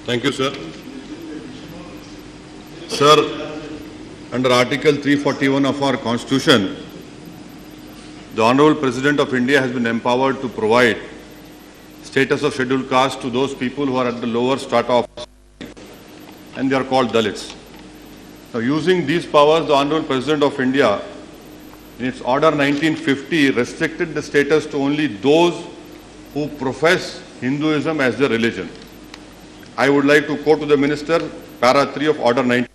Thank you, sir. Sir, under Article 341 of our Constitution, the Honorable President of India has been empowered to provide status of scheduled caste to those people who are at the lower strata of society, and they are called Dalits. Now, using these powers, the Honorable President of India, in its Order 1950, restricted the status to only those who profess Hinduism as their religion. I would like to quote to the Minister, Para 3 of Order 19.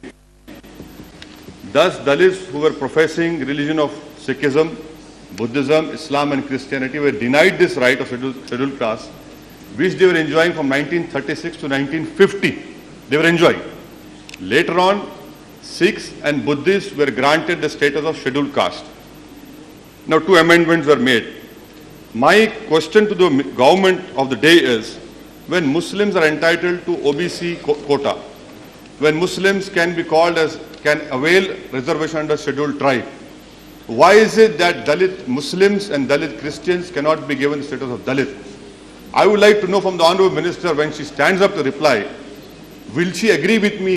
Thus, Dalits who were professing religion of Sikhism, Buddhism, Islam and Christianity were denied this right of scheduled caste, which they were enjoying from 1936 to 1950. They were enjoying. Later on, Sikhs and Buddhists were granted the status of scheduled caste. Now, 2 amendments were made. My question to the government of the day is, when Muslims are entitled to OBC quota, when Muslims can avail reservation under scheduled tribe, why is it that Dalit Muslims and Dalit Christians cannot be given the status of Dalit? I would like to know from the Honorable Minister, when she stands up to reply, will she agree with me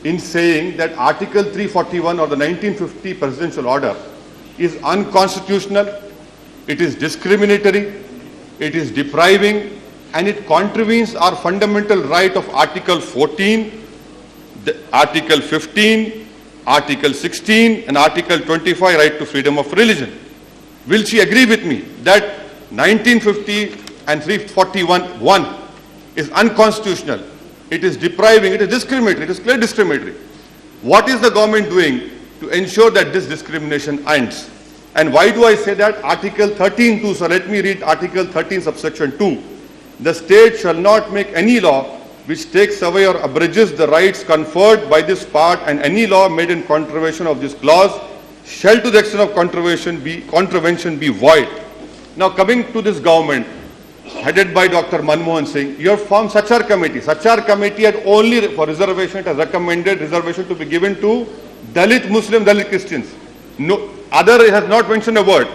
in saying that Article 341 or the 1950 presidential order is unconstitutional, it is discriminatory, it is depriving, and it contravenes our fundamental right of Article 14, Article 15, Article 16 and Article 25, right to freedom of religion. Will she agree with me that 1950 and 341(1) is unconstitutional, it is depriving, it is discriminatory, it is clearly discriminatory? What is the government doing to ensure that this discrimination ends? And why do I say that? Article 13(2), so let me read Article 13 subsection 2. The state shall not make any law which takes away or abridges the rights conferred by this part, and any law made in contravention of this clause shall to the extent of contravention be void. Now, coming to this government headed by Dr. Manmohan Singh, you have formed Sachar committee. Sachar committee had only for reservation, it has recommended reservation to be given to Dalit Muslim, Dalit Christians. No other has not mentioned a word.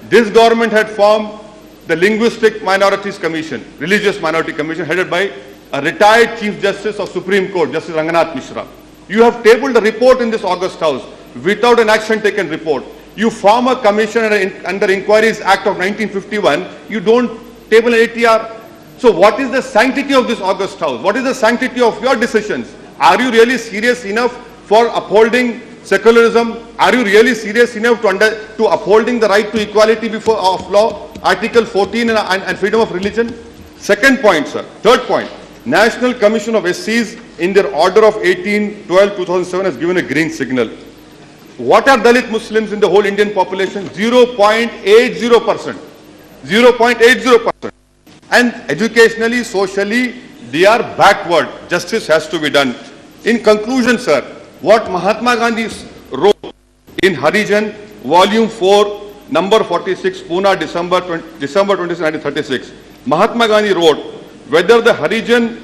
This government had formed the Linguistic Minorities Commission, Religious Minority Commission, headed by a retired Chief Justice of Supreme Court, Justice Ranganath Mishra. You have tabled a report in this August House without an action taken report. You form a commission under Inquiries Act of 1951. You don't table an ATR. So what is the sanctity of this August House? What is the sanctity of your decisions? Are you really serious enough for upholding secularism? Are you really serious enough to upholding the right to equality before of law, Article 14 and freedom of religion? Second point, sir. Third point. National Commission of SCs in their order of 18/12/2007 has given a green signal. What are Dalit Muslims in the whole Indian population? 0.80%. 0.80%. And educationally, socially, they are backward. Justice has to be done. In conclusion, sir, what Mahatma Gandhi wrote in Harijan, Volume 4, Number 46, Pune, December 26, 1936. Mahatma Gandhi wrote, whether the Harijan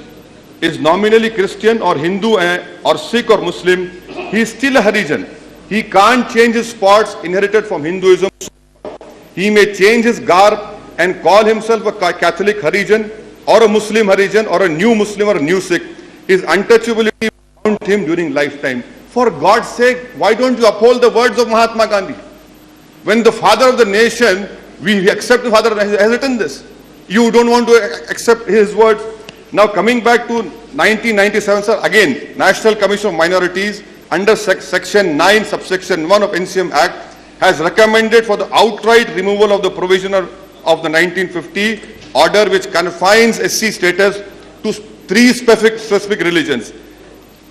is nominally Christian or Hindu or Sikh or Muslim, he is still a Harijan. He can't change his spots inherited from Hinduism. He may change his garb and call himself a Catholic Harijan or a Muslim Harijan or a new Muslim or a new Sikh. His untouchability bound him during lifetime. For God's sake, why don't you uphold the words of Mahatma Gandhi? When the father of the nation, we accept the father has written this. You don't want to accept his words. Now coming back to 1997, sir, again, National Commission of Minorities under Section 9, Subsection 1 of NCM Act has recommended for the outright removal of the provision of the 1950 order which confines SC status to 3 specific religions.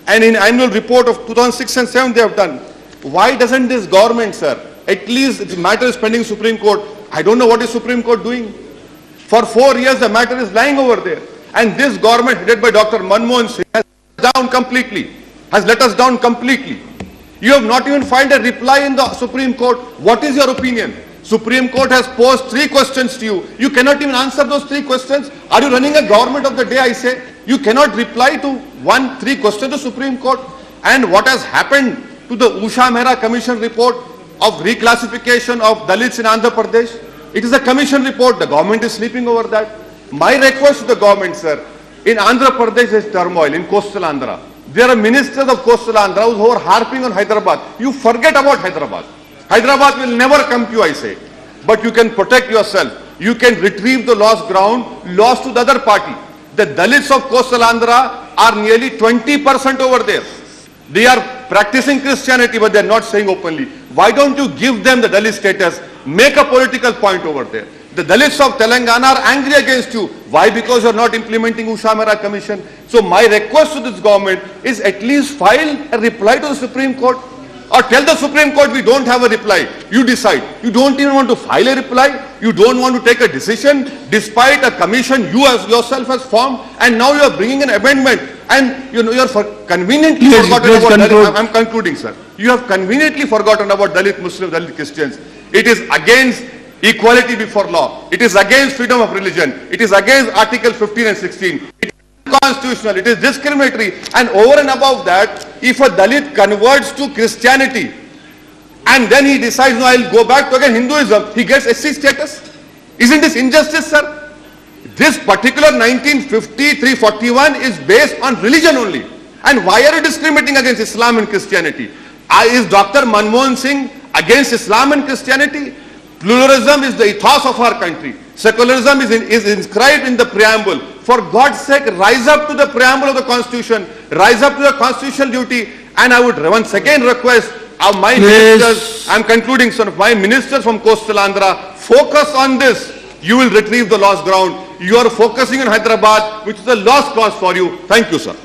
And in annual report of 2006 and 7 they have done. Why doesn't this government, sir, at least the matter is pending Supreme Court. I don't know what is Supreme Court doing. For 4 years the matter is lying over there. And this government headed by Dr. Manmohan Singh has let us down completely. You have not even filed a reply in the Supreme Court. What is your opinion? Supreme Court has posed 3 questions to you. You cannot even answer those 3 questions. Are you running a government of the day, I say? You cannot reply to 3 questions to Supreme Court. And what has happened to the Usha Mehra Commission report of reclassification of Dalits in Andhra Pradesh? It is a commission report. The government is sleeping over that. My request to the government, sir, In Andhra Pradesh, there's turmoil in coastal Andhra. There are ministers of coastal Andhra who are harping on Hyderabad. You forget about Hyderabad. Hyderabad will never come to you, I say. But you can protect yourself. You can retrieve the lost ground, lost to the other party. The Dalits of coastal Andhra are nearly 20% over there. They are practicing Christianity, but they are not saying openly. Why don't you give them the Dalit status? Make a political point over there. The Dalits of Telangana are angry against you. Why? Because you are not implementing Usha Mehra Commission. So my request to this government is at least file a reply to the Supreme Court. Or tell the Supreme Court we don't have a reply. You decide. You don't even want to file a reply. You don't want to take a decision despite a commission you as yourself has formed, and now you are bringing an amendment, and you are conveniently forgotten about Dalit. I'm concluding, sir. You have conveniently forgotten about Dalit Muslims, Dalit Christians. It is against equality before law. It is against freedom of religion. It is against Article 15 and 16. It is unconstitutional. It is discriminatory. And over and above that, if a Dalit converts to Christianity and then he decides, no, I'll go back to again Hinduism, he gets SC status. Isn't this injustice, sir? This particular 1950-341 is based on religion only. And why are you discriminating against Islam and Christianity? Is Dr. Manmohan Singh against Islam and Christianity? Pluralism is the ethos of our country. Secularism is inscribed in the preamble. For God's sake, rise up to the preamble of the Constitution. Rise up to the constitutional duty. And I would once again request my ministers, I'm concluding, sir, my ministers from coastal Andhra, focus on this. You will retrieve the lost ground. You are focusing on Hyderabad, which is a lost cause for you. Thank you, sir.